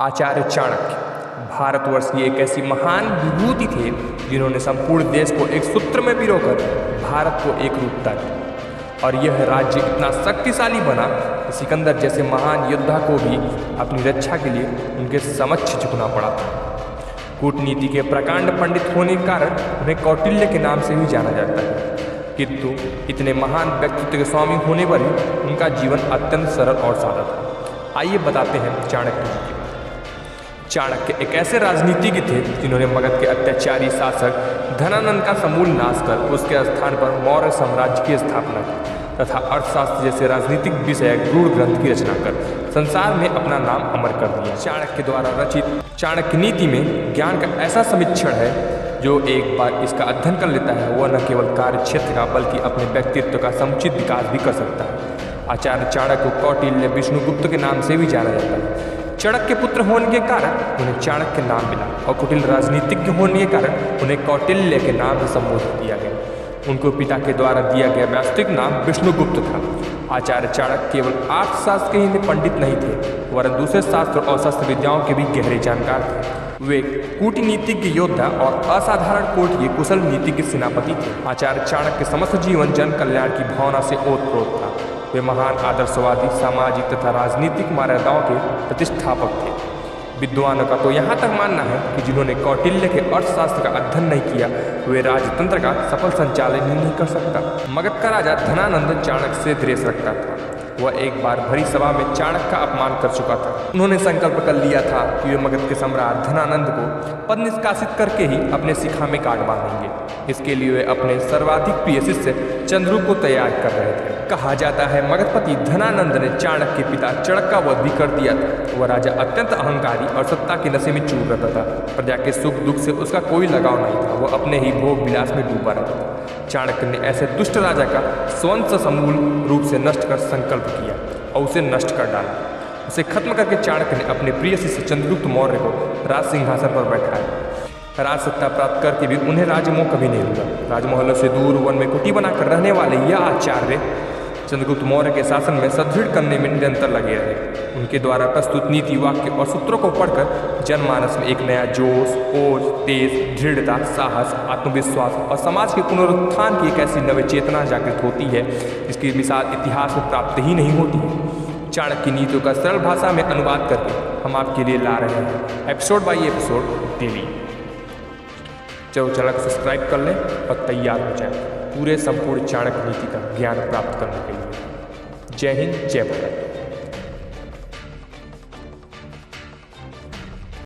आचार्य चाणक्य भारतवर्ष की एक ऐसी महान विभूति थे जिन्होंने संपूर्ण देश को एक सूत्र में पिरोकर भारत को एक रूपता दी। और यह राज्य इतना शक्तिशाली बना कि सिकंदर जैसे महान योद्धा को भी अपनी रक्षा के लिए उनके समक्ष झुकना पड़ा था। कूटनीति के प्रकांड पंडित होने के कारण उन्हें कौटिल्य के नाम से भी जाना जाता है, किंतु इतने महान व्यक्तित्व के स्वामी होने पर ही उनका जीवन अत्यंत सरल और सादा था। आइए बताते हैं चाणक्य जी के बारे में। चाणक्य एक ऐसे राजनीतिज्ञ थे जिन्होंने मगध के अत्याचारी शासक धनानंद का समूल नाश कर उसके स्थान पर मौर्य साम्राज्य की स्थापना की तथा अर्थशास्त्र जैसे राजनीतिक विषय गूढ़ ग्रंथ की रचना कर संसार में अपना नाम अमर कर दिया। चाणक्य द्वारा रचित चाणक्य नीति में ज्ञान का ऐसा समीक्षण है जो एक बार इसका अध्ययन कर लेता है वह न केवल कार्य क्षेत्र का बल्कि अपने व्यक्तित्व का समुचित विकास भी कर सकता है। आचार्य चाणक्य को कौटिल्य विष्णुगुप्त के नाम से भी जाना जाता है। चाणक्य के पुत्र होने के कारण उन्हें चाणक्य नाम मिला और कुटिल राजनीतिज्ञ होने के कारण उन्हें कौटिल्य के नाम से संबोधित किया गया। उनको पिता के द्वारा दिया गया वास्तविक नाम विष्णुगुप्त था। आचार्य चाणक्य केवल अर्थशास्त्र के ही पंडित नहीं थे वरन दूसरे शास्त्र और शस्त्र विद्याओं के भी गहरे जानकार थे। वे कूटनीतिज्ञ योद्धा और असाधारण कोट के कुशल नीतिज्ञ सेनापति थे। आचार्य चाणक्य के समस्त जीवन जन कल्याण की भावना से ओतप्रोत था। वे महान आदर्शवादी, सामाजिक तथा राजनीतिक मर्यादाओं के प्रतिष्ठापक थे। विद्वानों का तो यहाँ तक मानना है कि जिन्होंने कौटिल्य के अर्थशास्त्र का अध्ययन नहीं किया वे राजतंत्र का सफल संचालन ही नहीं कर सकता। मगध का राजा धनानंद चाणक्य से द्वेष रखता था। वह एक बार भरी सभा में चाणक्य का अपमान कर चुका था। उन्होंने संकल्प कर लिया था कि वे मगध के सम्राट धनानंद को पद निष्कासित करके ही अपने शिखा में काट बांधेंगे। इसके लिए वे अपने सर्वाधिक प्रिय शिष्य चंद्रगुप्त को तैयार कर रहे थे। कहा जाता है मगधपति धनानंद ने चाणक्य के पिता चाणक्य का वध भी कर दिया था। वह राजा अत्यंत अहंकारी और सत्ता के नशे में चूर रहता था। प्रजा के सुख दुख से उसका कोई लगाव नहीं था। वह अपने ही भोग विलास में डूबा रहता था। चाणक्य ने ऐसे दुष्ट राजा का स्वंश समूल रूप से नष्ट कर संकल्प किया और उसे नष्ट कर डाला। उसे खत्म करके चाणक्य ने अपने प्रिय शिष्य चंद्रगुप्त मौर्य को राज सिंहासन पर बैठाया। राज सत्ता प्राप्त करके भी उन्हें राजमोह कभी नहीं हुआ। राजमहलों से दूर वन में कुटी बनाकर रहने वाले यह आचार्य चंद्रगुप्त मौर्य के शासन में सुदृढ़ करने में निरंतर लगे रहे। उनके द्वारा प्रस्तुत नीति वाक्य और सूत्रों को पढ़कर जनमानस में एक नया जोश, ओज, तेज, दृढ़ता, साहस, आत्मविश्वास और समाज के पुनरुत्थान की एक ऐसी नव चेतना जागृत होती है जिसकी मिसाल इतिहास में प्राप्त ही नहीं होती है। चाणक्य की नीतियों का सरल भाषा में अनुवाद करके हम आपके लिए ला रहे हैं एपिसोड बाई एपिसोड डेली। चलो चैनल को सब्सक्राइब कर लें और तैयार हो जाएं पूरे संपूर्ण चाणक्य नीति का ज्ञान प्राप्त करने के लिए। जय हिंद, जय भारत।